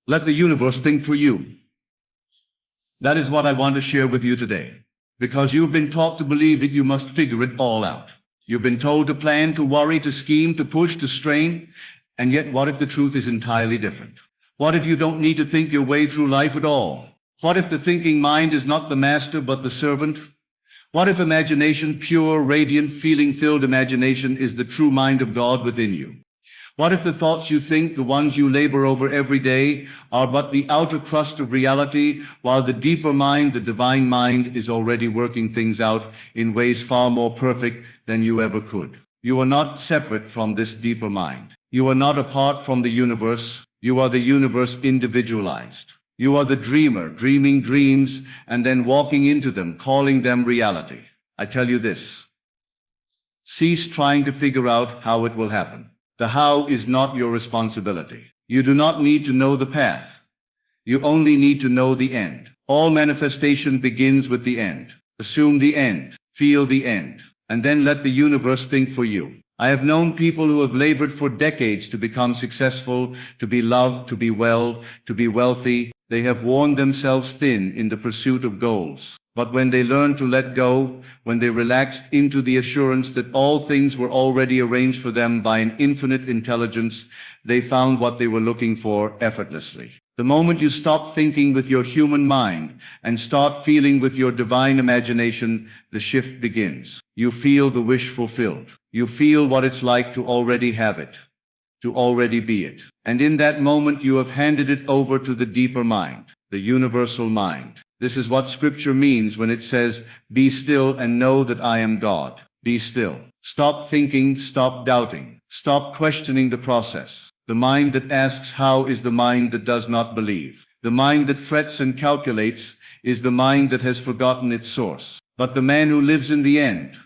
Let the universe think for you. That is what I want to share with you today. Because you've been taught to believe that you must figure it all out. You've been told to plan, to worry, to scheme, to push, to strain. And yet, what if the truth is entirely different? What if you don't need to think your way through life at all? What if the thinking mind is not the master but the servant? What if imagination, pure, radiant, feeling-filled imagination, is the true mind of God within you? What if the thoughts you think, the ones you labor over every day, are but the outer crust of reality, while the deeper mind, the divine mind, is already working things out in ways far more perfect than you ever could? You are not separate from this deeper mind. You are not apart from the universe. You are the universe individualized. You are the dreamer, dreaming dreams and then walking into them, calling them reality. I tell you this: cease trying to figure out how it will happen. The how is not your responsibility. You do not need to know the path. You only need to know the end. All manifestation begins with the end. Assume the end, feel the end, and then let the universe think for you. I have known people who have labored for decades to become successful, to be loved, to be well, to be wealthy. They have worn themselves thin in the pursuit of goals. But when they learned to let go, when they relaxed into the assurance that all things were already arranged for them by an infinite intelligence, they found what they were looking for effortlessly. The moment you stop thinking with your human mind and start feeling with your divine imagination, the shift begins. You feel the wish fulfilled. You feel what it's like to already have it, to already be it. And in that moment you have handed it over to the deeper mind, the universal mind. This is what Scripture means when it says, "Be still and know that I am God." Be still. Stop thinking, stop doubting, stop questioning the process. The mind that asks how is the mind that does not believe. The mind that frets and calculates is the mind that has forgotten its source. But the man who lives in the end,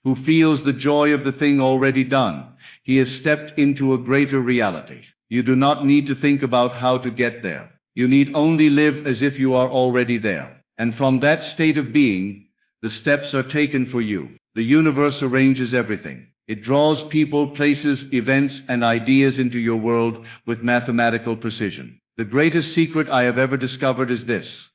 who feels the joy of the thing already done, he has stepped into a greater reality. You do not need to think about how to get there. You need only live as if you are already there. And from that state of being, the steps are taken for you. The universe arranges everything. It draws people, places, events, and ideas into your world with mathematical precision. The greatest secret I have ever discovered is this: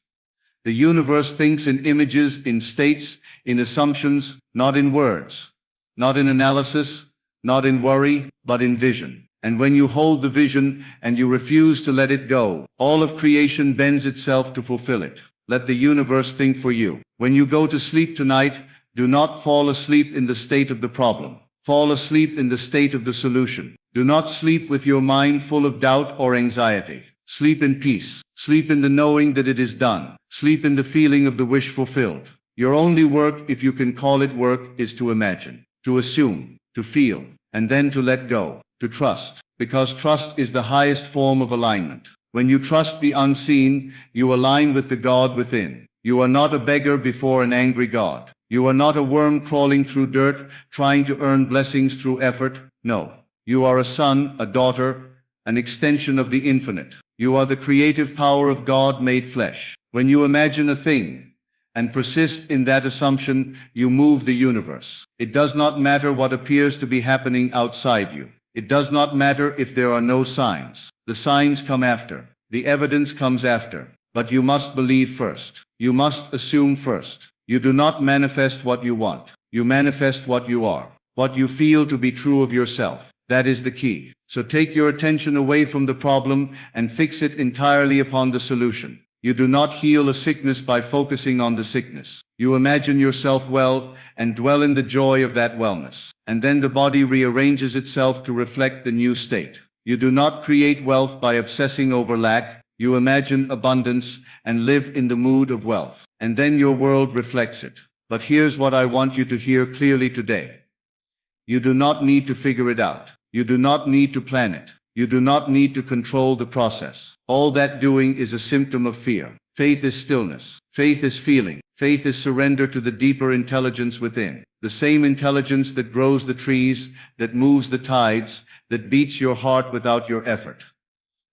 the universe thinks in images, in states, in assumptions, not in words, not in analysis, not in worry, but in vision. And when you hold the vision and you refuse to let it go, all of creation bends itself to fulfill it. Let the universe think for you. When you go to sleep tonight, do not fall asleep in the state of the problem. Fall asleep in the state of the solution. Do not sleep with your mind full of doubt or anxiety. Sleep in peace. Sleep in the knowing that it is done. Sleep in the feeling of the wish fulfilled. Your only work, if you can call it work, is to imagine, to assume, to feel, and then to let go. To trust, because trust is the highest form of alignment. When you trust the unseen, you align with the God within. You are not a beggar before an angry God. You are not a worm crawling through dirt, trying to earn blessings through effort. No. You are a son, a daughter, an extension of the infinite. You are the creative power of God made flesh. When you imagine a thing and persist in that assumption, you move the universe. It does not matter what appears to be happening outside you. It does not matter if there are no signs. The signs come after. The evidence comes after. But you must believe first. You must assume first. You do not manifest what you want. You manifest what you are. What you feel to be true of yourself. That is the key. So take your attention away from the problem and fix it entirely upon the solution. You do not heal a sickness by focusing on the sickness. You imagine yourself well and dwell in the joy of that wellness. And then the body rearranges itself to reflect the new state. You do not create wealth by obsessing over lack. You imagine abundance and live in the mood of wealth. And then your world reflects it. But here's what I want you to hear clearly today. You do not need to figure it out. You do not need to plan it. You do not need to control the process. All that doing is a symptom of fear. Faith is stillness. Faith is feeling. Faith is surrender to the deeper intelligence within. The same intelligence that grows the trees, that moves the tides, that beats your heart without your effort.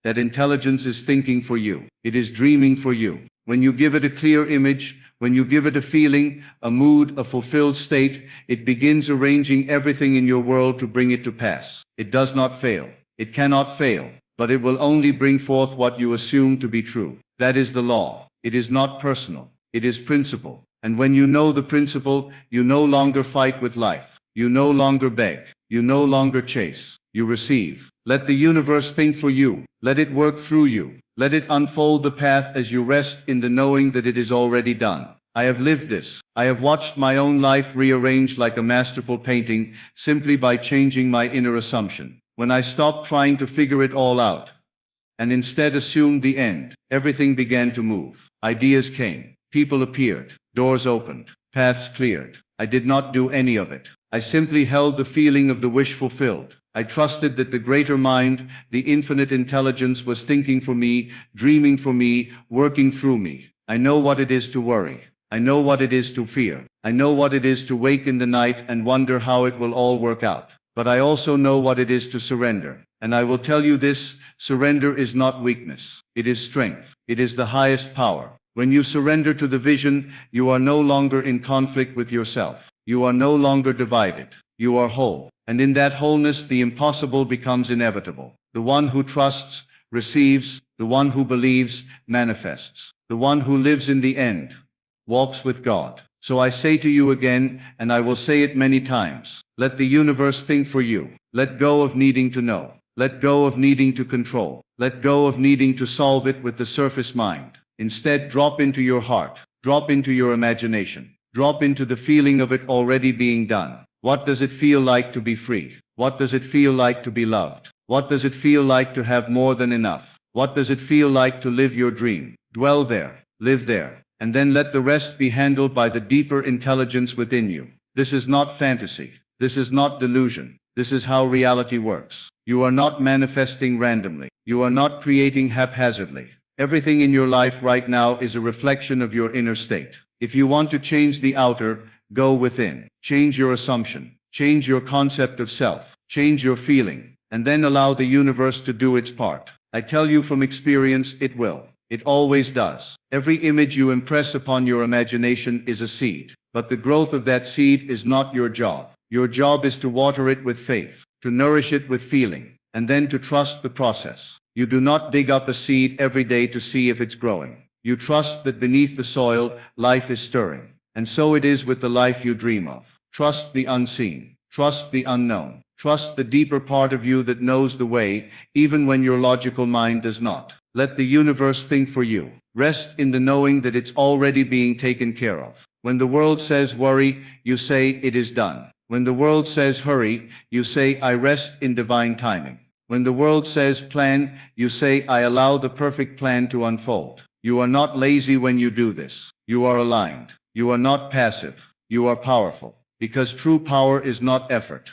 That intelligence is thinking for you. It is dreaming for you. When you give it a clear image, when you give it a feeling, a mood, a fulfilled state, it begins arranging everything in your world to bring it to pass. It does not fail. It cannot fail. but it will only bring forth what you assume to be true. That is the law. It is not personal. It is principle. And when you know the principle, you no longer fight with life. You no longer beg. You no longer chase. You receive. Let the universe think for you. Let it work through you. Let it unfold the path as you rest in the knowing that it is already done. I have lived this. I have watched my own life rearranged like a masterful painting simply by changing my inner assumption. When I stopped trying to figure it all out and instead assumed the end, everything began to move. Ideas came. People appeared. Doors opened. Paths cleared. I did not do any of it. I simply held the feeling of the wish fulfilled. I trusted that the greater mind, the infinite intelligence, was thinking for me, dreaming for me, working through me. I know what it is to worry. I know what it is to fear. I know what it is to wake in the night and wonder how it will all work out. But I also know what it is to surrender. And I will tell you this, surrender is not weakness. It is strength. It is the highest power. When you surrender to the vision, you are no longer in conflict with yourself. You are no longer divided. You are whole. And in that wholeness, the impossible becomes inevitable. The one who trusts, receives. The one who believes, manifests. The one who lives in the end, walks with God. So I say to you again, and I will say it many times, let the universe think for you. Let go of needing to know. Let go of needing to control. Let go of needing to solve it with the surface mind. Instead, drop into your heart. Drop into your imagination. Drop into the feeling of it already being done. What does it feel like to be free? What does it feel like to be loved? What does it feel like to have more than enough? What does it feel like to live your dream? Dwell there. Live there. And then let the rest be handled by the deeper intelligence within you. This is not fantasy. This is not delusion. This is how reality works. You are not manifesting randomly. You are not creating haphazardly. Everything in your life right now is a reflection of your inner state. If you want to change the outer, go within. Change your assumption. Change your concept of self. Change your feeling. And then allow the universe to do its part. I tell you from experience, it will. It always does. Every image you impress upon your imagination is a seed. But the growth of that seed is not your job. Your job is to water it with faith, to nourish it with feeling, and then to trust the process. You do not dig up a seed every day to see if it's growing. You trust that beneath the soil, life is stirring. And so it is with the life you dream of. Trust the unseen. Trust the unknown. Trust the deeper part of you that knows the way, even when your logical mind does not. Let the universe think for you. Rest in the knowing that it's already being taken care of. When the world says worry, you say it is done. When the world says hurry, you say I rest in divine timing. When the world says plan, you say I allow the perfect plan to unfold. You are not lazy when you do this. You are aligned. You are not passive. You are powerful. Because true power is not effort.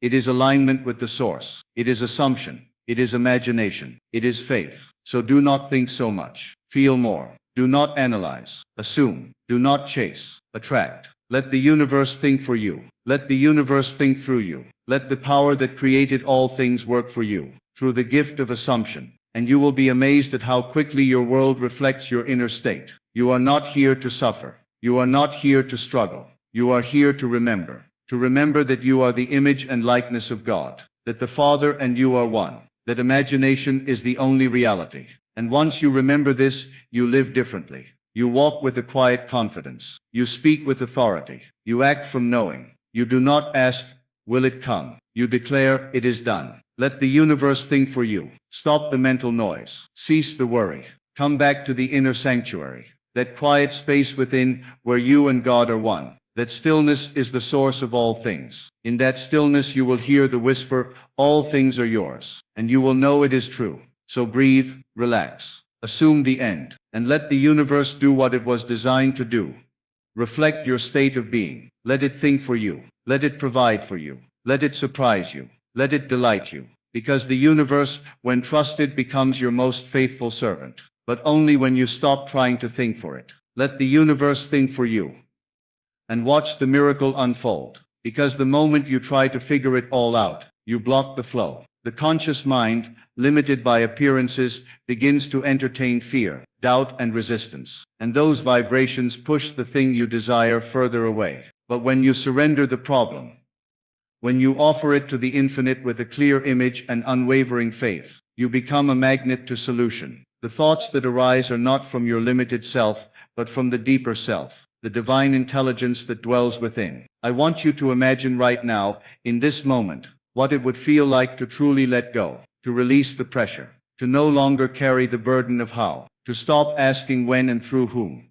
It is alignment with the source. It is assumption. It is imagination. It is faith. So do not think so much. Feel more. Do not analyze. Assume. Do not chase. Attract. Let the universe think for you. Let the universe think through you. Let the power that created all things work for you, through the gift of assumption. And you will be amazed at how quickly your world reflects your inner state. You are not here to suffer. You are not here to struggle. You are here to remember. To remember that you are the image and likeness of God. That the Father and you are one. That imagination is the only reality. And once you remember this, you live differently. You walk with a quiet confidence. You speak with authority. You act from knowing. You do not ask, will it come? You declare, it is done. Let the universe think for you. Stop the mental noise. Cease the worry. Come back to the inner sanctuary. That quiet space within where you and God are one. That stillness is the source of all things. In that stillness you will hear the whisper, all things are yours. And you will know it is true. So breathe, relax, assume the end, and let the universe do what it was designed to do. Reflect your state of being. Let it think for you. Let it provide for you. Let it surprise you. Let it delight you. Because the universe, when trusted, becomes your most faithful servant. But only when you stop trying to think for it. Let the universe think for you. And watch the miracle unfold. Because the moment you try to figure it all out, you block the flow. The conscious mind, limited by appearances, begins to entertain fear, doubt, and resistance. And those vibrations push the thing you desire further away. But when you surrender the problem, when you offer it to the infinite with a clear image and unwavering faith, You become a magnet to solution. The thoughts that arise are not from your limited self, but from the deeper self, the divine intelligence that dwells within. I want you to imagine right now, in this moment, what it would feel like to truly let go, to release the pressure, to no longer carry the burden of how, to stop asking when and through whom,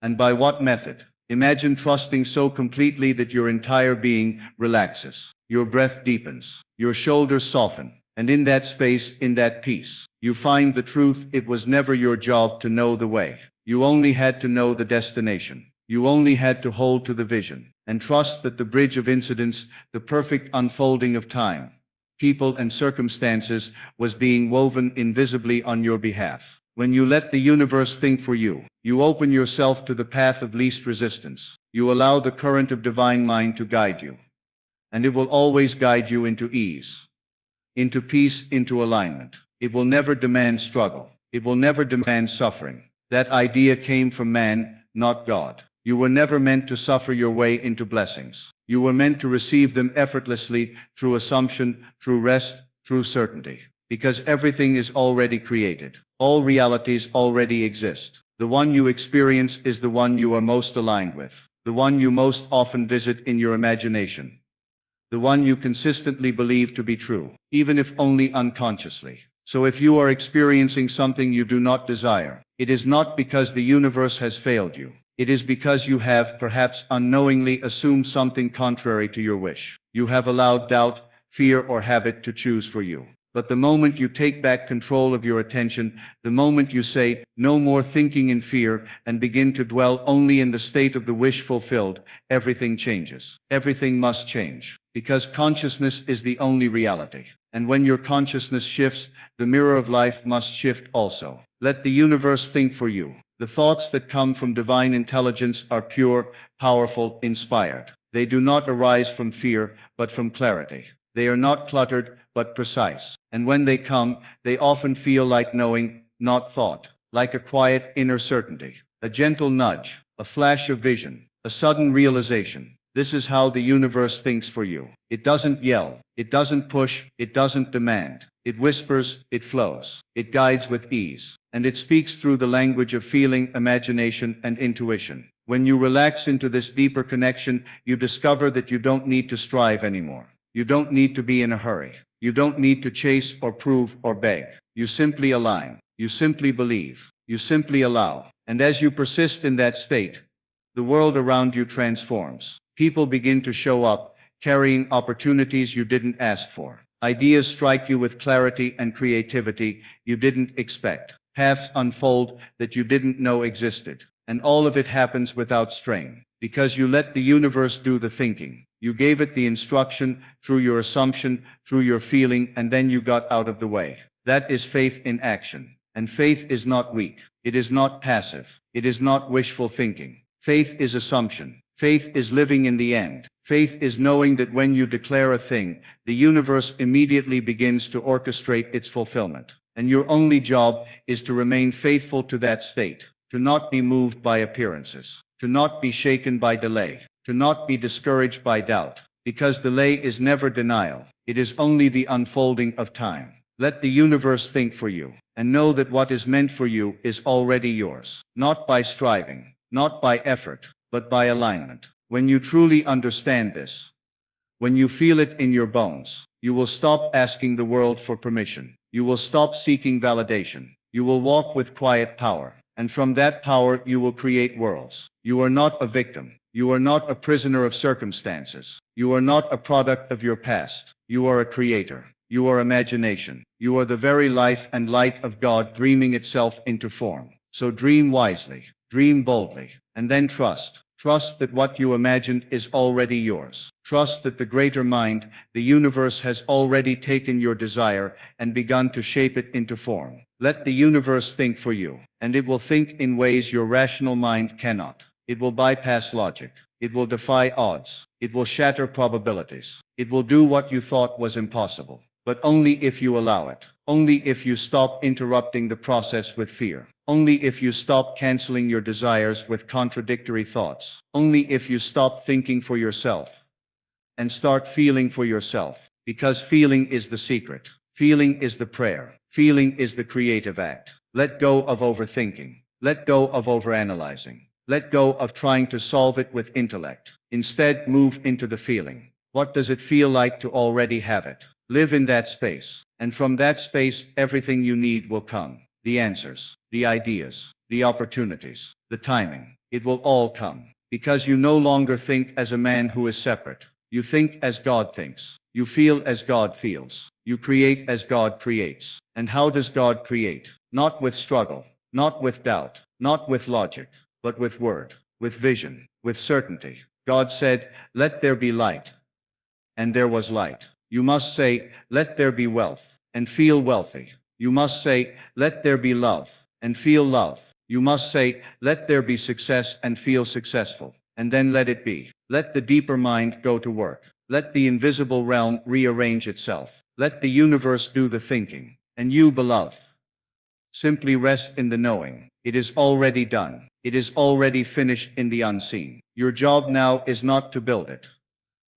and by what method. Imagine trusting so completely that your entire being relaxes, your breath deepens, your shoulders soften, and in that space, in that peace, you find the truth. It was never your job to know the way. You only had to know the destination. You only had to hold to the vision, and trust that the bridge of incidents, the perfect unfolding of time, people and circumstances, was being woven invisibly on your behalf. When you let the universe think for you, you open yourself to the path of least resistance. You allow the current of divine mind to guide you, and it will always guide you into ease, into peace, into alignment. It will never demand struggle. It will never demand suffering. That idea came from man, not God. You were never meant to suffer your way into blessings. You were meant to receive them effortlessly, through assumption, through rest, through certainty. Because everything is already created. All realities already exist. The one you experience is the one you are most aligned with. The one you most often visit in your imagination. The one you consistently believe to be true, even if only unconsciously. So if you are experiencing something you do not desire, it is not because the universe has failed you. It is because you have, perhaps unknowingly, assumed something contrary to your wish. You have allowed doubt, fear, or habit to choose for you. But the moment you take back control of your attention, the moment you say, no more thinking in fear, and begin to dwell only in the state of the wish fulfilled, everything changes. Everything must change. Because consciousness is the only reality. And when your consciousness shifts, the mirror of life must shift also. Let the universe think for you. The thoughts that come from divine intelligence are pure, powerful, inspired. They do not arise from fear, but from clarity. They are not cluttered, but precise. And when they come, they often feel like knowing, not thought. Like a quiet inner certainty. A gentle nudge. A flash of vision. A sudden realization. This is how the universe thinks for you. It doesn't yell. It doesn't push. It doesn't demand. It whispers. It flows. It guides with ease. And it speaks through the language of feeling, imagination, and intuition. When you relax into this deeper connection, you discover that you don't need to strive anymore. You don't need to be in a hurry. You don't need to chase or prove or beg. You simply align. You simply believe. You simply allow. And as you persist in that state, the world around you transforms. People begin to show up, carrying opportunities you didn't ask for. Ideas strike you with clarity and creativity you didn't expect. Paths unfold that you didn't know existed. And all of it happens without strain. Because you let the universe do the thinking. You gave it the instruction, through your assumption, through your feeling, and then you got out of the way. That is faith in action. And faith is not weak. It is not passive. It is not wishful thinking. Faith is assumption. Faith is living in the end. Faith is knowing that when you declare a thing, the universe immediately begins to orchestrate its fulfillment. And your only job is to remain faithful to that state, to not be moved by appearances, to not be shaken by delay, to not be discouraged by doubt, because delay is never denial. It is only the unfolding of time. Let the universe think for you, and know that what is meant for you is already yours, not by striving, not by effort, but by alignment. When you truly understand this, when you feel it in your bones, you will stop asking the world for permission. You will stop seeking validation. You will walk with quiet power. And from that power you will create worlds. You are not a victim. You are not a prisoner of circumstances. You are not a product of your past. You are a creator. You are imagination. You are the very life and light of God dreaming itself into form. So dream wisely, dream boldly, and then trust. Trust that what you imagined is already yours. Trust that the greater mind, the universe, has already taken your desire and begun to shape it into form. Let the universe think for you, and it will think in ways your rational mind cannot. It will bypass logic. It will defy odds. It will shatter probabilities. It will do what you thought was impossible. But only if you allow it. Only if you stop interrupting the process with fear. Only if you stop canceling your desires with contradictory thoughts. Only if you stop thinking for yourself and start feeling for yourself. Because feeling is the secret. Feeling is the prayer. Feeling is the creative act. Let go of overthinking. Let go of overanalyzing. Let go of trying to solve it with intellect. Instead, move into the feeling. What does it feel like to already have it? Live in that space. And from that space, everything you need will come. The answers, the ideas, the opportunities, the timing. It will all come. Because you no longer think as a man who is separate. You think as God thinks. You feel as God feels. You create as God creates. And how does God create? Not with struggle, not with doubt, not with logic, but with word, with vision, with certainty. God said, "Let there be light." And there was light. You must say, "Let there be wealth," and feel wealthy. You must say, "Let there be love," and feel love. You must say, "Let there be success," and feel successful. And then let it be. Let the deeper mind go to work. Let the invisible realm rearrange itself. Let the universe do the thinking. And you, beloved, simply rest in the knowing. It is already done. It is already finished in the unseen. Your job now is not to build it.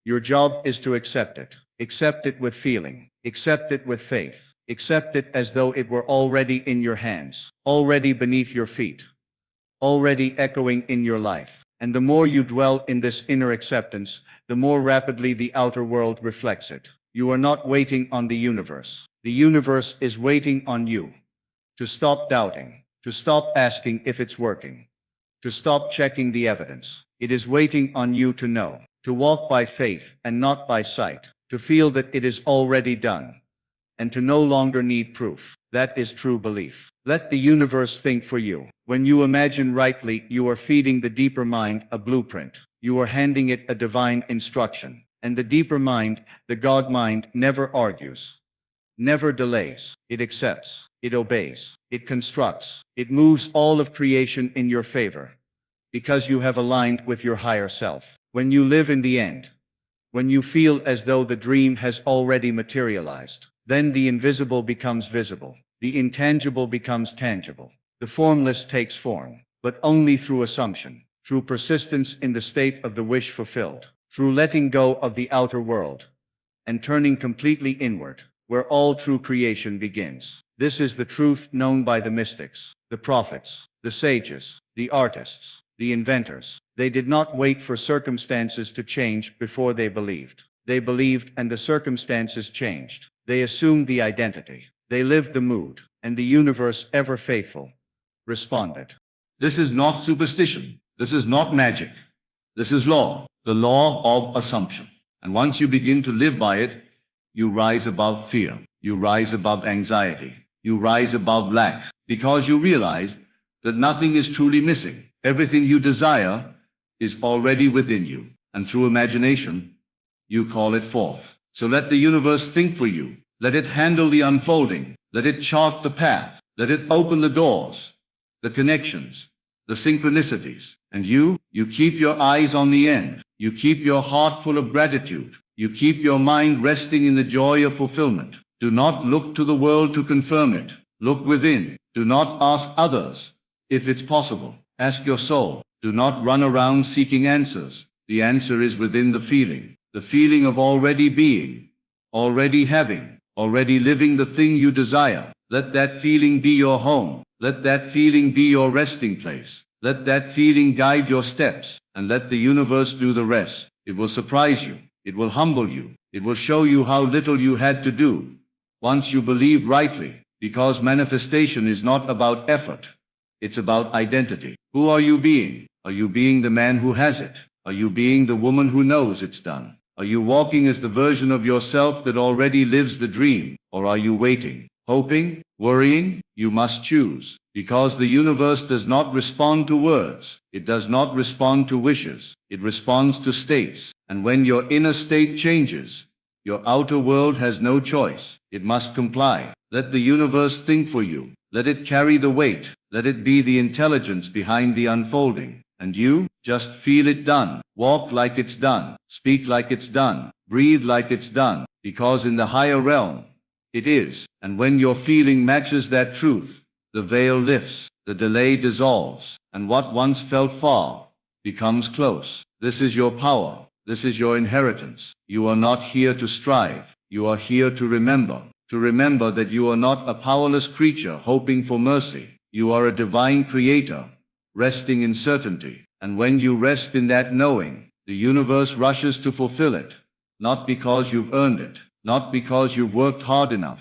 Your job is to accept it. Accept it with feeling. Accept it with faith. Accept it as though it were already in your hands, already beneath your feet, already echoing in your life. And the more you dwell in this inner acceptance, the more rapidly the outer world reflects it. You are not waiting on the universe. The universe is waiting on you. To stop doubting, to stop asking if it's working, to stop checking the evidence. It is waiting on you to know, to walk by faith and not by sight, to feel that it is already done, and to no longer need proof. That is true belief. Let the universe think for you. When you imagine rightly, you are feeding the deeper mind a blueprint. You are handing it a divine instruction. And the deeper mind, the God mind, never argues, never delays. It accepts, it obeys, it constructs, it moves all of creation in your favor, because you have aligned with your higher self. When you live in the end, when you feel as though the dream has already materialized, then the invisible becomes visible, the intangible becomes tangible, the formless takes form, but only through assumption, through persistence in the state of the wish fulfilled, through letting go of the outer world, and turning completely inward, where all true creation begins. This is the truth known by the mystics, the prophets, the sages, the artists, the inventors. They did not wait for circumstances to change before they believed. They believed and the circumstances changed. They assumed the identity. They lived the mood, and the universe, ever faithful, responded. This is not superstition. This is not magic. This is law, the law of assumption. And once you begin to live by it, you rise above fear. You rise above anxiety. You rise above lack, because you realize that nothing is truly missing. Everything you desire is already within you, and through imagination, you call it forth. So let the universe think for you. Let it handle the unfolding. Let it chart the path. Let it open the doors, the connections, the synchronicities. And you keep your eyes on the end. You keep your heart full of gratitude. You keep your mind resting in the joy of fulfillment. Do not look to the world to confirm it. Look within. Do not ask others if it's possible. Ask your soul. Do not run around seeking answers. The answer is within the feeling of already being, already having, already living the thing you desire. Let that feeling be your home. Let that feeling be your resting place. Let that feeling guide your steps, and let the universe do the rest. It will surprise you. It will humble you. It will show you how little you had to do once you believe rightly, because manifestation is not about effort. It's about identity. Who are you being? Are you being the man who has it? Are you being the woman who knows it's done? Are you walking as the version of yourself that already lives the dream? Or are you waiting, hoping, worrying? You must choose, because the universe does not respond to words. It does not respond to wishes. It responds to states. And when your inner state changes, your outer world has no choice. It must comply. Let the universe think for you. Let it carry the weight. Let it be the intelligence behind the unfolding. And you just feel it done. Walk like it's done. Speak like it's done. Breathe like it's done. Because in the higher realm, it is. And when your feeling matches that truth, the veil lifts, the delay dissolves, and what once felt far becomes close. This is your power. This is your inheritance. You are not here to strive. You are here to remember. to remember that you are not a powerless creature hoping for mercy. You are a divine creator, resting in certainty. And when you rest in that knowing, the universe rushes to fulfill it, not because you've earned it, not because you've worked hard enough,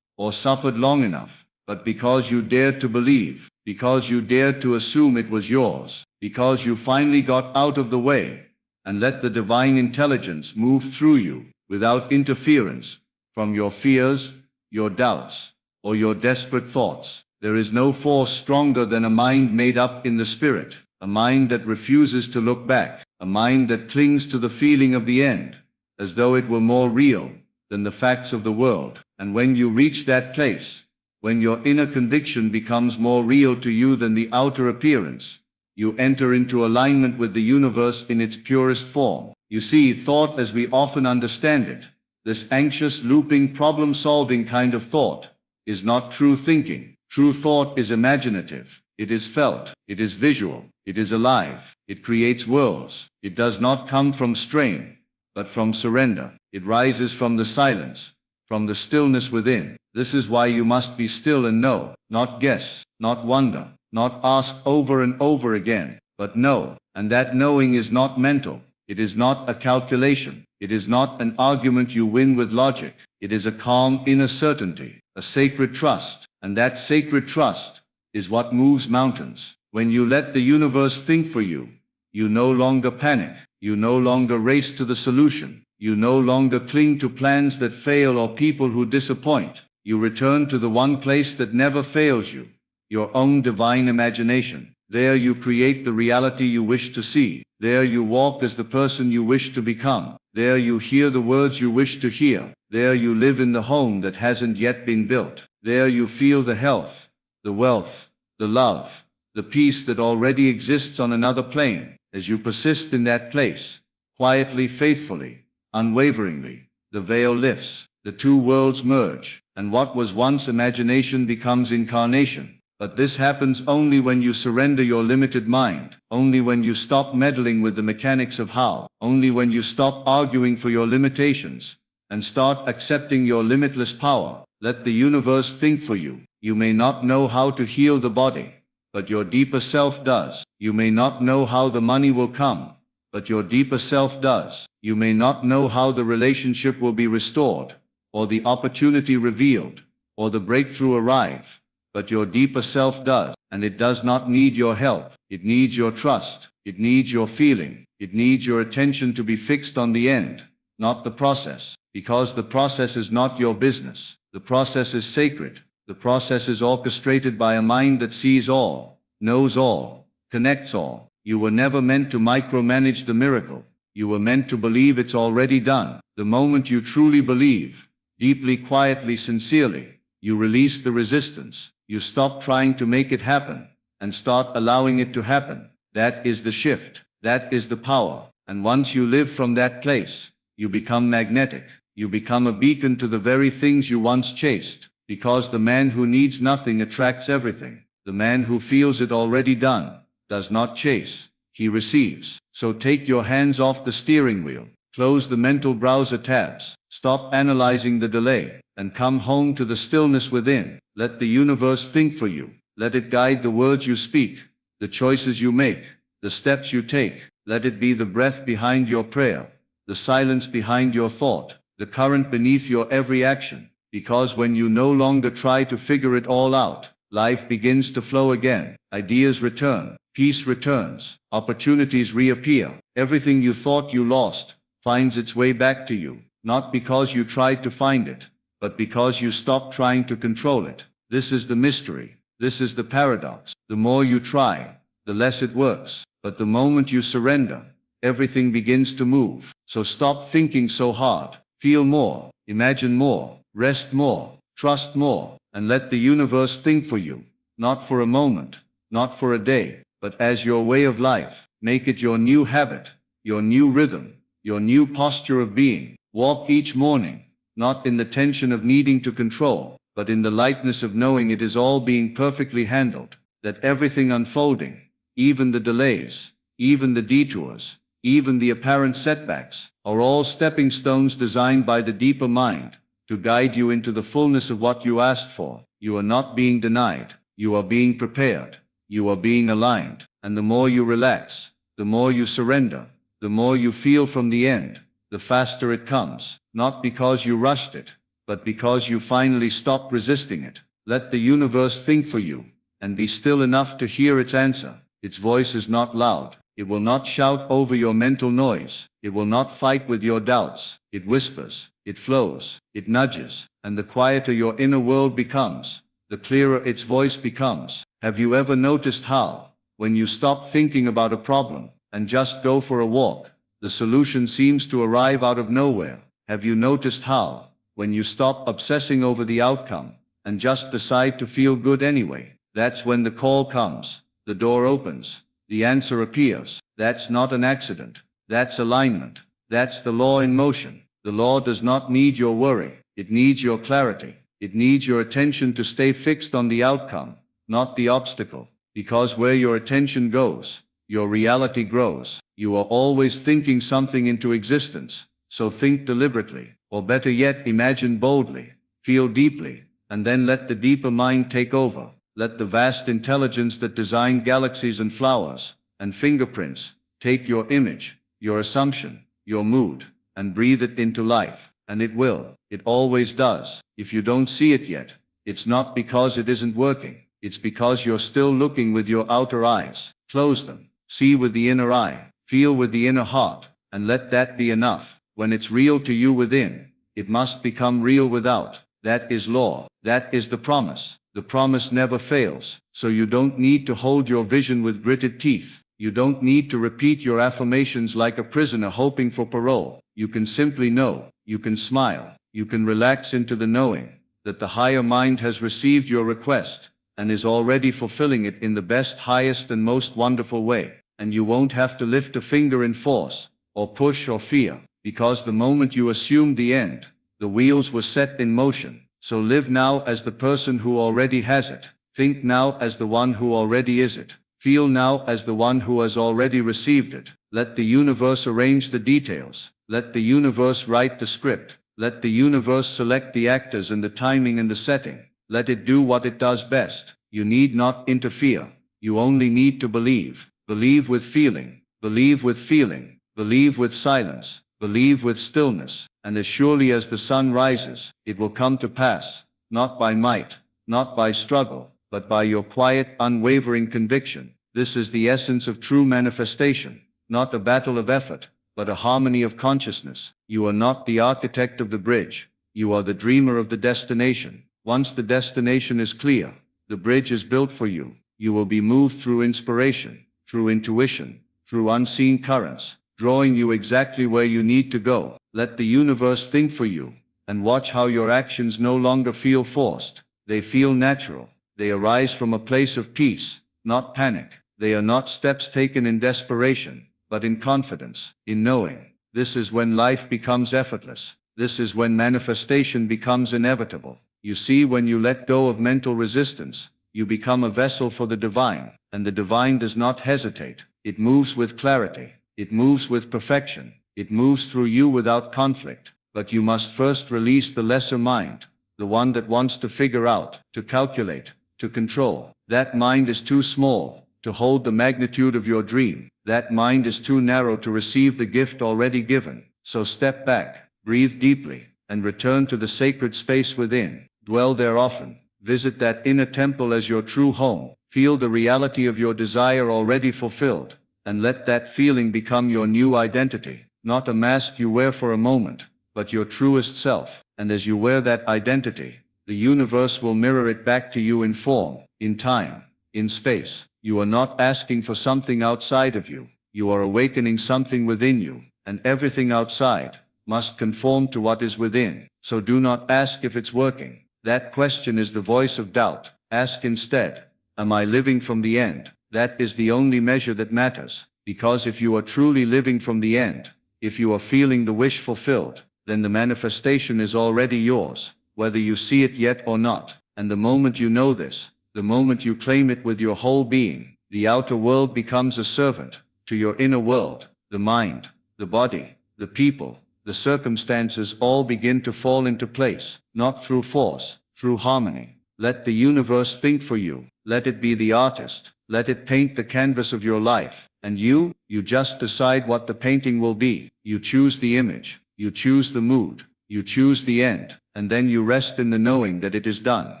or suffered long enough, but because you dared to believe, because you dared to assume it was yours, because you finally got out of the way, and let the divine intelligence move through you, without interference, from your fears, your doubts, or your desperate thoughts. There is no force stronger than a mind made up in the spirit, a mind that refuses to look back, a mind that clings to the feeling of the end, as though it were more real than the facts of the world. And when you reach that place, when your inner conviction becomes more real to you than the outer appearance, you enter into alignment with the universe in its purest form. You see, thought as we often understand it, this anxious, looping, problem-solving kind of thought, is not true thinking. True thought is imaginative. It is felt. It is visual. It is alive. It creates worlds. It does not come from strain, but from surrender. It rises from the silence, from the stillness within. This is why you must be still and know, not guess, not wonder, not ask over and over again, but know. And that knowing is not mental. It is not a calculation. It is not an argument you win with logic. It is a calm inner certainty, a sacred trust. And that sacred trust is what moves mountains. When you let the universe think for you, you no longer panic. You no longer race to the solution. You no longer cling to plans that fail or people who disappoint. You return to the one place that never fails you, your own divine imagination. There you create the reality you wish to see. There you walk as the person you wish to become. There you hear the words you wish to hear. There you live in the home that hasn't yet been built. There you feel the health, the wealth, the love, the peace that already exists on another plane. As you persist in that place, quietly, faithfully, unwaveringly, the veil lifts, the two worlds merge, and what was once imagination becomes incarnation. But this happens only when you surrender your limited mind, only when you stop meddling with the mechanics of how, only when you stop arguing for your limitations, and start accepting your limitless power. Let the universe think for you. You may not know how to heal the body, but your deeper self does. You may not know how the money will come, but your deeper self does. You may not know how the relationship will be restored, or the opportunity revealed, or the breakthrough arrive, but your deeper self does. And it does not need your help. It needs your trust. It needs your feeling. It needs your attention to be fixed on the end, not the process, because the process is not your business. The process is sacred. The process is orchestrated by a mind that sees all, knows all, connects all. You were never meant to micromanage the miracle. You were meant to believe it's already done. The moment you truly believe, deeply, quietly, sincerely, you release the resistance. You stop trying to make it happen, and start allowing it to happen. That is the shift. That is the power. And once you live from that place, you become magnetic. You become a beacon to the very things you once chased. Because the man who needs nothing attracts everything. The man who feels it already done does not chase, he receives. So take your hands off the steering wheel, close the mental browser tabs, stop analyzing the delay, and come home to the stillness within. Let the universe think for you. Let it guide the words you speak, the choices you make, the steps you take. Let it be the breath behind your prayer, the silence behind your thought, the current beneath your every action. Because when you no longer try to figure it all out, life begins to flow again. Ideas return, peace returns, opportunities reappear. Everything you thought you lost finds its way back to you, not because you tried to find it, but because you stopped trying to control it. This is the mystery. This is the paradox. The more you try, the less it works. But the moment you surrender, everything begins to move. So stop thinking so hard. Feel more, imagine more, rest more, trust more, and let the universe think for you. Not for a moment, not for a day, but as your way of life. Make it your new habit, your new rhythm, your new posture of being. Walk each morning, not in the tension of needing to control, but in the lightness of knowing it is all being perfectly handled, that everything unfolding, even the delays, even the detours, even the apparent setbacks, are all stepping stones designed by the deeper mind to guide you into the fullness of what you asked for. You are not being denied. You are being prepared. You are being aligned. And the more you relax, the more you surrender, the more you feel from the end, the faster it comes. Not because you rushed it, but because you finally stopped resisting it. Let the universe think for you, and be still enough to hear its answer. Its voice is not loud. It will not shout over your mental noise. It will not fight with your doubts. It whispers, it flows, it nudges, and the quieter your inner world becomes, the clearer its voice becomes. Have you ever noticed how, when you stop thinking about a problem, and just go for a walk, the solution seems to arrive out of nowhere? Have you noticed how, when you stop obsessing over the outcome, and just decide to feel good anyway, that's when the call comes, the door opens, the answer appears? That's not an accident. That's alignment. That's the law in motion. The law does not need your worry. It needs your clarity. It needs your attention to stay fixed on the outcome, not the obstacle. Because where your attention goes, your reality grows. You are always thinking something into existence, so think deliberately, or better yet, imagine boldly, feel deeply, and then let the deeper mind take over. Let the vast intelligence that designed galaxies and flowers and fingerprints take your image, your assumption, your mood, and breathe it into life. And it will. It always does. If you don't see it yet, it's not because it isn't working. It's because you're still looking with your outer eyes. Close them. See with the inner eye. Feel with the inner heart. And let that be enough. When it's real to you within, it must become real without. That is law. That is the promise. The promise never fails. So you don't need to hold your vision with gritted teeth. You don't need to repeat your affirmations like a prisoner hoping for parole. You can simply know. You can smile. You can relax into the knowing that the higher mind has received your request and is already fulfilling it in the best, highest, and most wonderful way. And you won't have to lift a finger in force, or push or fear, because the moment you assumed the end, the wheels were set in motion. So live now as the person who already has it. Think now as the one who already is it. Feel now as the one who has already received it. Let the universe arrange the details. Let the universe write the script. Let the universe select the actors and the timing and the setting. Let it do what it does best. You need not interfere. You only need to believe. Believe with feeling. Believe with feeling. Believe with silence. Believe with stillness. And as surely as the sun rises, it will come to pass. Not by might, not by struggle, but by your quiet, unwavering conviction. This is the essence of true manifestation. Not a battle of effort, but a harmony of consciousness. You are not the architect of the bridge. You are the dreamer of the destination. Once the destination is clear, the bridge is built for you. You will be moved through inspiration, through intuition, through unseen currents, drawing you exactly where you need to go. Let the universe think for you, and watch how your actions no longer feel forced. They feel natural. They arise from a place of peace, not panic. They are not steps taken in desperation, but in confidence, in knowing. This is when life becomes effortless. This is when manifestation becomes inevitable. You see, when you let go of mental resistance, you become a vessel for the divine, and the divine does not hesitate. It moves with clarity. It moves with perfection. It moves through you without conflict. But you must first release the lesser mind, the one that wants to figure out, to calculate, to control. That mind is too small to hold the magnitude of your dream. That mind is too narrow to receive the gift already given. So step back, breathe deeply, and return to the sacred space within. Dwell there often. Visit that inner temple as your true home. Feel the reality of your desire already fulfilled, and let that feeling become your new identity. Not a mask you wear for a moment, but your truest self. And as you wear that identity, the universe will mirror it back to you in form, in time, in space. You are not asking for something outside of you. You are awakening something within you, and everything outside must conform to what is within. So do not ask if it's working. That question is the voice of doubt. Ask instead, am I living from the end? That is the only measure that matters. Because if you are truly living from the end, if you are feeling the wish fulfilled, then the manifestation is already yours, whether you see it yet or not. And the moment you know this, the moment you claim it with your whole being, the outer world becomes a servant to your inner world, the mind, the body, the people, the circumstances all begin to fall into place, not through force, through harmony. Let the universe think for you. Let it be the artist. Let it paint the canvas of your life. And you just decide what the painting will be. You choose the image. You choose the mood. You choose the end. And then you rest in the knowing that it is done.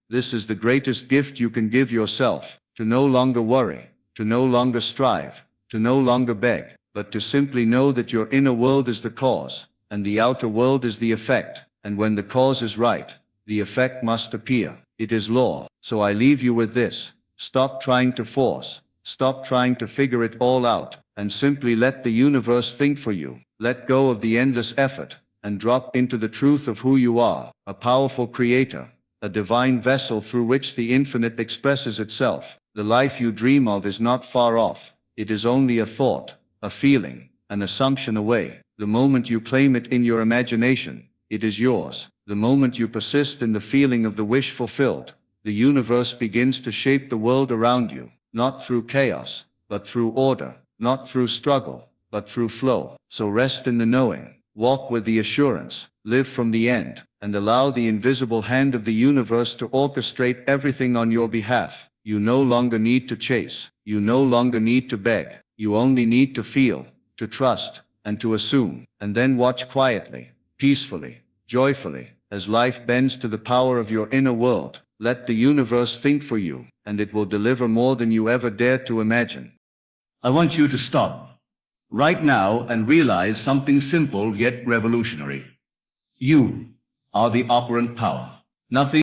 This is the greatest gift you can give yourself. To no longer worry. To no longer strive. To no longer beg. But to simply know that your inner world is the cause, and the outer world is the effect. And when the cause is right, the effect must appear. It is law. So I leave you with this. Stop trying to force. Stop trying to figure it all out, and simply let the universe think for you. Let go of the endless effort, and drop into the truth of who you are, a powerful creator, a divine vessel through which the infinite expresses itself. The life you dream of is not far off. It is only a thought, a feeling, an assumption away. The moment you claim it in your imagination, it is yours. The moment you persist in the feeling of the wish fulfilled, the universe begins to shape the world around you, not through chaos, but through order, not through struggle, but through flow. So rest in the knowing, walk with the assurance, live from the end, and allow the invisible hand of the universe to orchestrate everything on your behalf. You no longer need to chase, you no longer need to beg, you only need to feel, to trust, and to assume, and then watch quietly, peacefully, joyfully, as life bends to the power of your inner world. Let the universe think for you, and it will deliver more than you ever dared to imagine. I want you to stop right now and realize something simple yet revolutionary. You are the operant power. Nothing